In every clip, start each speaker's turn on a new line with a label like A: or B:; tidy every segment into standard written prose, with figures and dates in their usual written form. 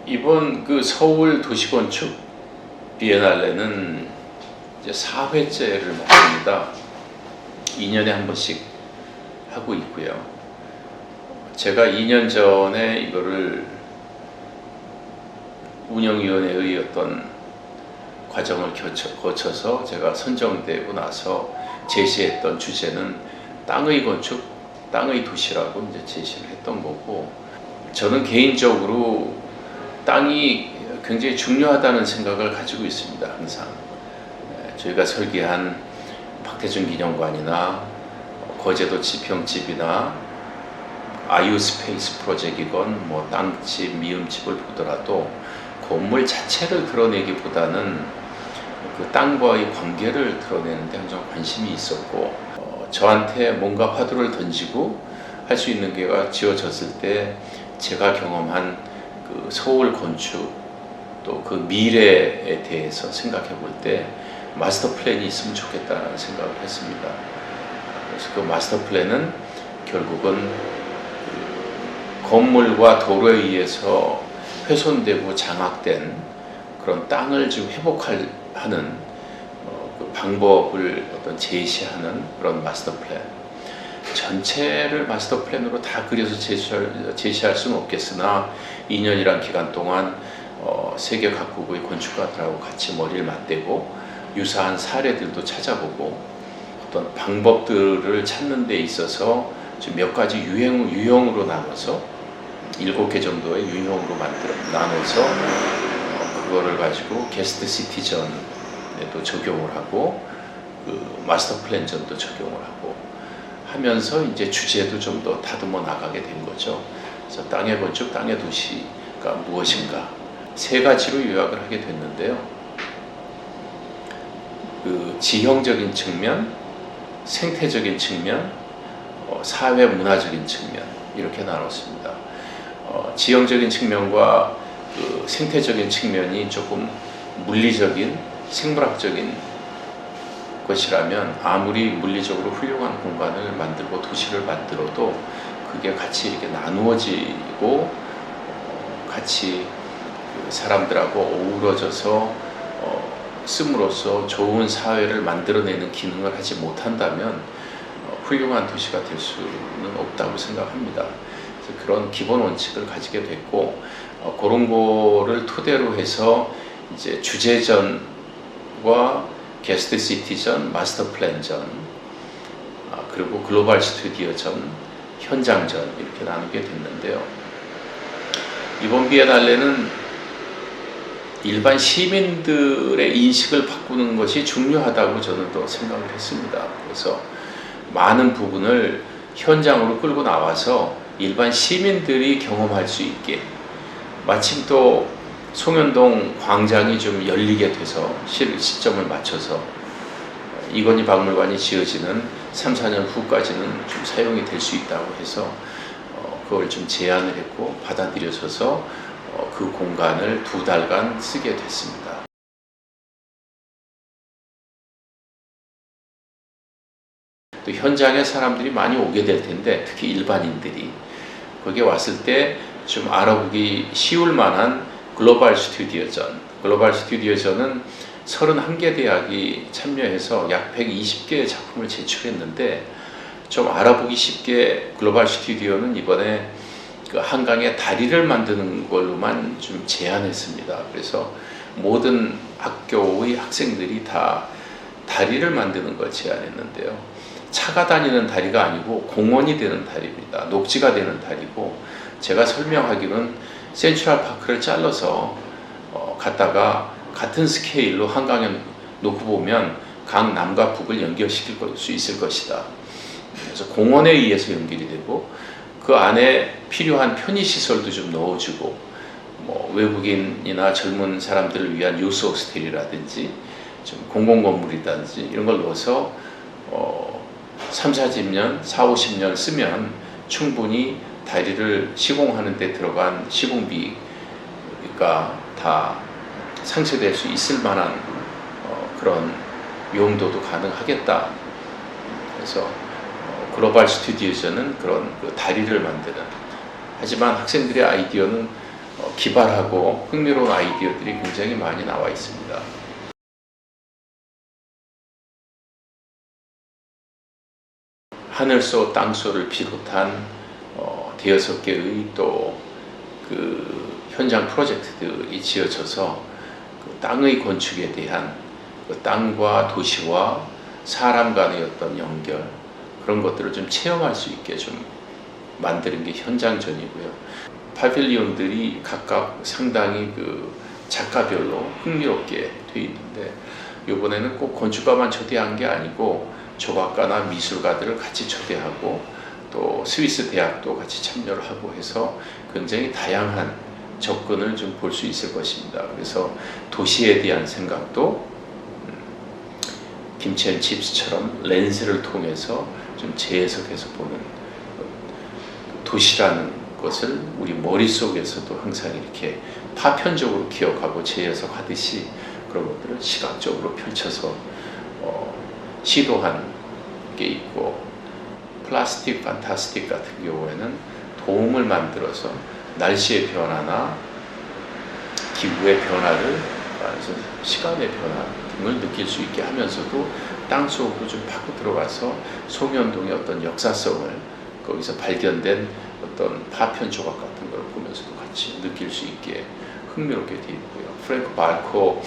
A: 이번 그 서울 도시건축 비엔날레는 이제 4회째를 맞습니다. 2년에 한 번씩 하고 있고요. 제가 2년 전에 이거를 운영위원회의 어떤 과정을 거쳐서 제가 선정되고 나서 제시했던 주제는 땅의 건축, 땅의 도시라고 이제 제시를 했던 거고, 저는 개인적으로 땅이 굉장히 중요하다는 생각을 가지고 있습니다. 항상 저희가 설계한 박태준 기념관이나 거제도 지평집이나 아유스페이스 프로젝트이건 뭐 땅집, 미음집을 보더라도 건물 자체를 드러내기보다는 그 땅과의 관계를 드러내는 데 항상 관심이 있었고, 저한테 뭔가 화두를 던지고 할 수 있는 게가 지어졌을 때 제가 경험한 그 서울 건축 또 그 미래에 대해서 생각해 볼 때 마스터 플랜이 있으면 좋겠다는 생각을 했습니다. 그래서 그 마스터 플랜은 결국은 그 건물과 도로에 의해서 훼손되고 장악된 그런 땅을 좀 회복하는 그 방법을 어떤 제시하는 그런 마스터 플랜. 전체를 마스터 플랜으로 다 그려서 제시할 수는 없겠으나 2년이란 기간 동안 세계 각국의 건축가들하고 같이 머리를 맞대고 유사한 사례들도 찾아보고 어떤 방법들을 찾는 데 있어서 몇 가지 유형으로 나눠서 7개 정도의 유형으로 나눠서 그거를 가지고 게스트 시티전에도 적용을 하고 그 마스터 플랜전도 적용을 하고 하면서 이제 주제도 좀 더 다듬어 나가게 된 거죠. 그래서 땅의 건축, 땅의 도시가 무엇인가 세 가지로 요약을 하게 됐는데요. 그 지형적인 측면, 생태적인 측면, 사회 문화적인 측면 이렇게 나눴습니다. 지형적인 측면과 그 생태적인 측면이 조금 물리적인, 생물학적인 것이라면 아무리 물리적으로 훌륭한 공간을 만들고 도시를 만들어도 그게 같이 이렇게 나누어지고 같이 사람들하고 어우러져서 씀으로써 좋은 사회를 만들어내는 기능을 하지 못한다면 훌륭한 도시가 될 수는 없다고 생각합니다. 그래서 그런 기본 원칙을 가지게 됐고, 그런 거를 토대로 해서 이제 주제전과 게스트 시티전, 마스터 플랜전, 그리고 글로벌 스튜디오전, 현장전 이렇게 나누게 됐는데요. 이번 비엔날레는 일반 시민들의 인식을 바꾸는 것이 중요하다고 저는 또 생각을 했습니다. 그래서 많은 부분을 현장으로 끌고 나와서 일반 시민들이 경험할 수 있게, 마침 또 송현동 광장이 좀 열리게 돼서 시점을 맞춰서 이건희 박물관이 지어지는 3, 4년 후까지는 좀 사용이 될 수 있다고 해서 그걸 좀 제안을 했고 받아들여져서 그 공간을 2달간 쓰게 됐습니다. 또 현장에 사람들이 많이 오게 될 텐데 특히 일반인들이 거기에 왔을 때 좀 알아보기 쉬울 만한 글로벌 스튜디오전은 31개 대학이 참여해서 약 120개의 작품을 제출했는데 좀 알아보기 쉽게 글로벌 스튜디오는 이번에 그 한강에 다리를 만드는 걸로만 좀 제안했습니다. 그래서 모든 학교의 학생들이 다 다리를 만드는 걸 제안했는데요. 차가 다니는 다리가 아니고 공원이 되는 다리입니다. 녹지가 되는 다리고, 제가 설명하기는 센트럴파크를 잘라서 갖다가 같은 스케일로 한강에 놓고 보면 강 남과 북을 연결시킬 수 있을 것이다. 그래서 공원에 의해서 연결이 되고 그 안에 필요한 편의시설도 좀 넣어주고, 뭐 외국인이나 젊은 사람들을 위한 유스 호스텔이라든지 좀 공공건물이라든지 이런 걸 넣어서 3, 40년, 4, 50년 쓰면 충분히 다리를 시공하는 데 들어간 시공비가 다 상쇄될 수 있을 만한 그런 용도도 가능하겠다. 그래서 글로벌 스튜디오전은 그런 그 다리를 만드는, 하지만 학생들의 아이디어는 기발하고 흥미로운 아이디어들이 굉장히 많이 나와 있습니다. 하늘소 땅소를 비롯한 대여섯 개의 또 그 현장 프로젝트들이 지어져서 그 땅의 건축에 대한 그 땅과 도시와 사람 간의 어떤 연결, 그런 것들을 좀 체험할 수 있게 좀 만드는 게 현장전이고요. 파빌리온들이 각각 상당히 그 작가별로 흥미롭게 돼 있는데, 이번에는 꼭 건축가만 초대한 게 아니고 조각가나 미술가들을 같이 초대하고 또 스위스 대학도 같이 참여를 하고 해서 굉장히 다양한 접근을 좀 볼 수 있을 것입니다. 그래서 도시에 대한 생각도 김치 앤 칩스처럼 렌즈를 통해서 좀 재해석해서 보는, 도시라는 것을 우리 머릿속에서도 항상 이렇게 파편적으로 기억하고 재해석하듯이 그런 것들을 시각적으로 펼쳐서 시도한 게 있고, 플라스틱 판타스틱 같은 경우에는 도움을 만들어서 날씨의 변화나 기후의 변화를, 시간의 변화 등을 느낄 수 있게 하면서도 땅속으로 좀 파고 들어가서 송현동의 어떤 역사성을, 거기서 발견된 어떤 파편 조각 같은 걸 보면서도 같이 느낄 수 있게 흥미롭게 되어 있고요. 프랭크 바르코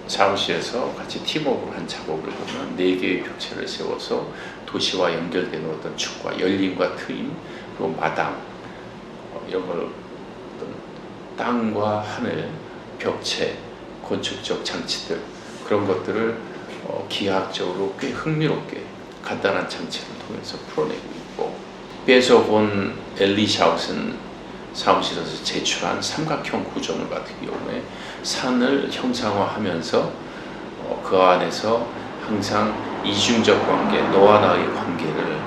A: 사무실에서 같이 팀워크를 한 작업을 보면 4개의 벽체를 세워서 도시와 연결되는 어떤 축과 열림과 트임, 그리고 마당, 이런 걸 어떤 땅과 하늘, 벽체, 건축적 장치들, 그런 것들을 기하학적으로 꽤 흥미롭게 간단한 장치를 통해서 풀어내고 있고, 베서 본 엘리샤우슨 사무실에서 제출한 삼각형 구조물 같은 경우에 산을 형상화하면서 그 안에서 항상 이중적 관계, 너와 나의 관계를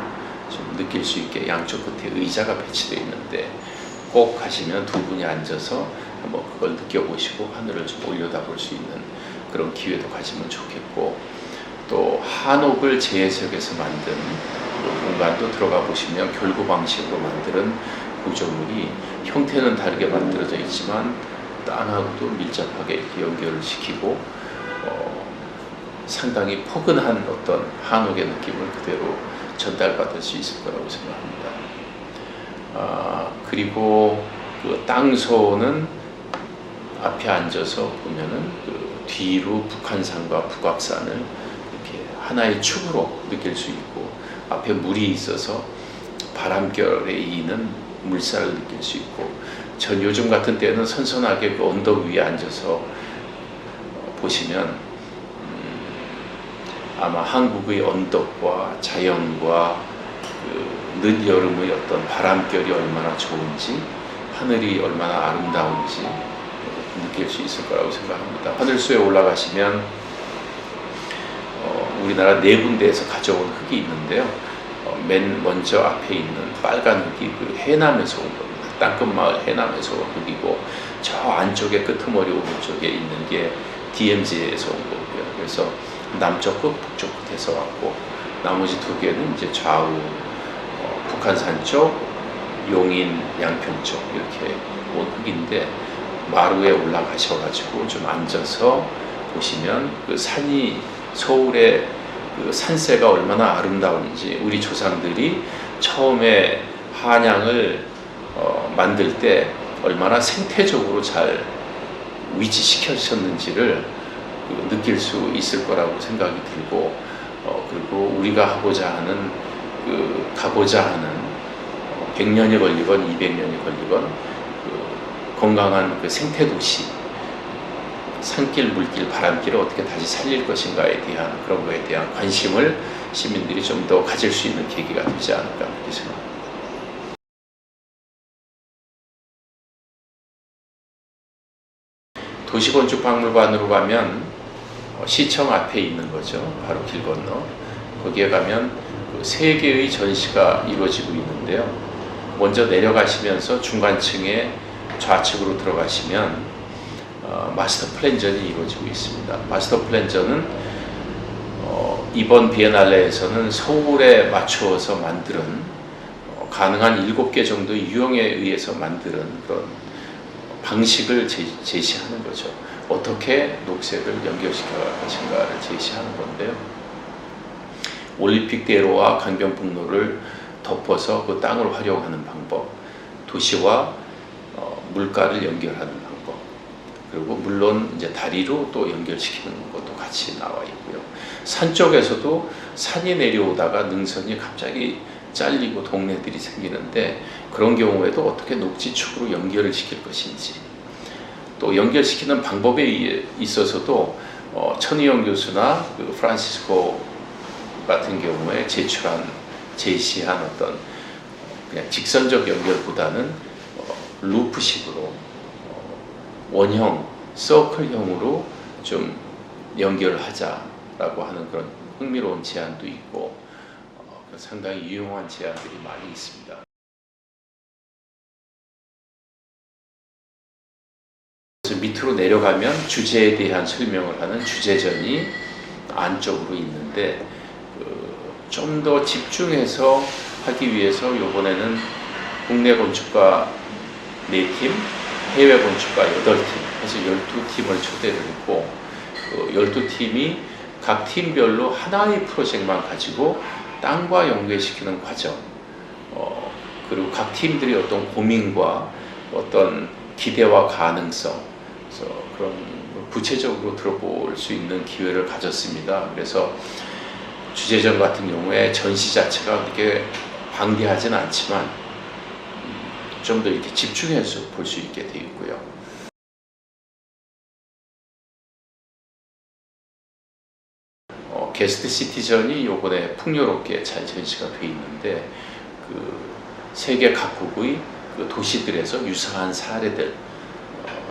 A: 좀 느낄 수 있게 양쪽 끝에 의자가 배치되어 있는데, 꼭 가시면 두 분이 앉아서 한번 그걸 느껴보시고 하늘을 좀 올려다볼 수 있는 그런 기회도 가지면 좋겠고, 또 한옥을 재해석해서 만든 공간도 들어가 보시면 결구 방식으로 만드는 구조물이 형태는 다르게 만들어져 있지만 땅하고도 밀접하게 이렇게 연결을 시키고 상당히 포근한 어떤 한옥의 느낌을 그대로 전달받을 수 있을 거라고 생각합니다. 그리고 그 땅소는 앞에 앉아서 보면은 그 뒤로 북한산과 북악산을 이렇게 하나의 축으로 느낄 수 있고, 앞에 물이 있어서 바람결에 이는 물살을 느낄 수 있고, 전 요즘 같은 때는 선선하게 그 언덕 위에 앉아서 보시면 아마 한국의 언덕과 자연과 그 늦여름의 어떤 바람결이 얼마나 좋은지, 하늘이 얼마나 아름다운지 느낄 수 있을 거라고 생각합니다. 하늘소에 올라가시면 우리나라 4군데에서 가져온 흙이 있는데요. 맨 먼저 앞에 있는 빨간 흙이 그 해남에서 온 겁니다. 땅끝마을 해남에서 온 흙이고, 저 안쪽에 끄트머리 오른쪽에 있는 게 DMZ에서 온 거고요. 그래서 남쪽 끝, 북쪽 끝에서 왔고, 나머지 2개는 이제 좌우 북한산 쪽, 용인, 양평 쪽 이렇게 온 흙인데, 마루에 올라가셔가지고 좀 앉아서 보시면 그 산이, 서울의 그 산세가 얼마나 아름다운지, 우리 조상들이 처음에 한양을 만들 때 얼마나 생태적으로 잘 위치시켜셨는지를 느낄 수 있을 거라고 생각이 들고, 그리고 우리가 하고자 하는 가고자 하는 100년이 걸리건 200년이 걸리건 건강한 그 생태도시, 산길, 물길, 바람길을 어떻게 다시 살릴 것인가에 대한 그런 거에 대한 관심을 시민들이 좀 더 가질 수 있는 계기가 되지 않을까 그렇게 생각합니다. 도시건축박물관으로 가면 시청 앞에 있는 거죠. 바로 길 건너. 거기에 가면 3개의 전시가 이루어지고 있는데요. 먼저 내려가시면서 중간층에 좌측으로 들어가시면 마스터 플랜전이 이루어지고 있습니다. 마스터 플랜전은 이번 비엔날레에서는 서울에 맞추어서 만든 가능한 7개 정도의 유형에 의해서 만드는 그런 방식을 제시하는 거죠. 어떻게 녹색을 연결시켜 갈 것인가를 제시하는 건데요. 올림픽대로와 강변북로를 덮어서 그 땅을 활용하는 방법, 도시와 물가를 연결하는 방법, 그리고 물론 이제 다리로 또 연결시키는 것도 같이 나와 있고요. 산 쪽에서도 산이 내려오다가 능선이 갑자기 잘리고 동네들이 생기는데 그런 경우에도 어떻게 녹지축으로 연결을 시킬 것인지, 또 연결시키는 방법에 있어서도 천의영 교수나 그 프란시스코 같은 경우에 제시한 어떤 그냥 직선적 연결보다는 루프식으로 원형, 서클형으로 좀 연결을 하자라고 하는 그런 흥미로운 제안도 있고 상당히 유용한 제안들이 많이 있습니다. 그래서 밑으로 내려가면 주제에 대한 설명을 하는 주제전이 안쪽으로 있는데 좀 더 집중해서 하기 위해서 이번에는 국내 건축가 4팀, 해외 건축가 8팀 해서 12팀을 초대를 했고 12팀이 각 팀별로 하나의 프로젝트만 가지고 땅과 연계시키는 과정, 그리고 각 팀들이 어떤 고민과 어떤 기대와 가능성, 그래서 그런 구체적으로 들어볼 수 있는 기회를 가졌습니다. 그래서 주제전 같은 경우에 전시 자체가 그렇게 방대하지는 않지만 좀 더 이렇게 집중해서 볼 수 있게 되어 있고요. 게스트 시티전이 요번에 풍요롭게 잘 전시가 되어 있는데 그 세계 각국의 그 도시들에서 유사한 사례들,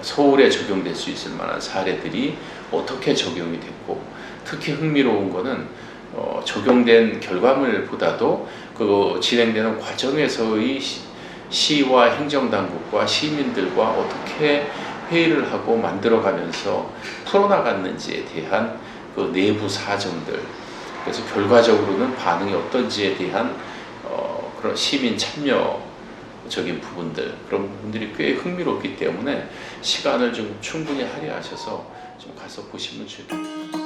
A: 서울에 적용될 수 있을 만한 사례들이 어떻게 적용이 됐고, 특히 흥미로운 거는 적용된 결과물보다도 그 진행되는 과정에서의 시와 행정당국과 시민들과 어떻게 회의를 하고 만들어가면서 풀어나갔는지에 대한 그 내부 사정들, 그래서 결과적으로는 반응이 어떤지에 대한 그런 시민 참여적인 부분들, 그런 부분들이 꽤 흥미롭기 때문에 시간을 좀 충분히 할애하셔서 좀 가서 보시면 좋겠습니다.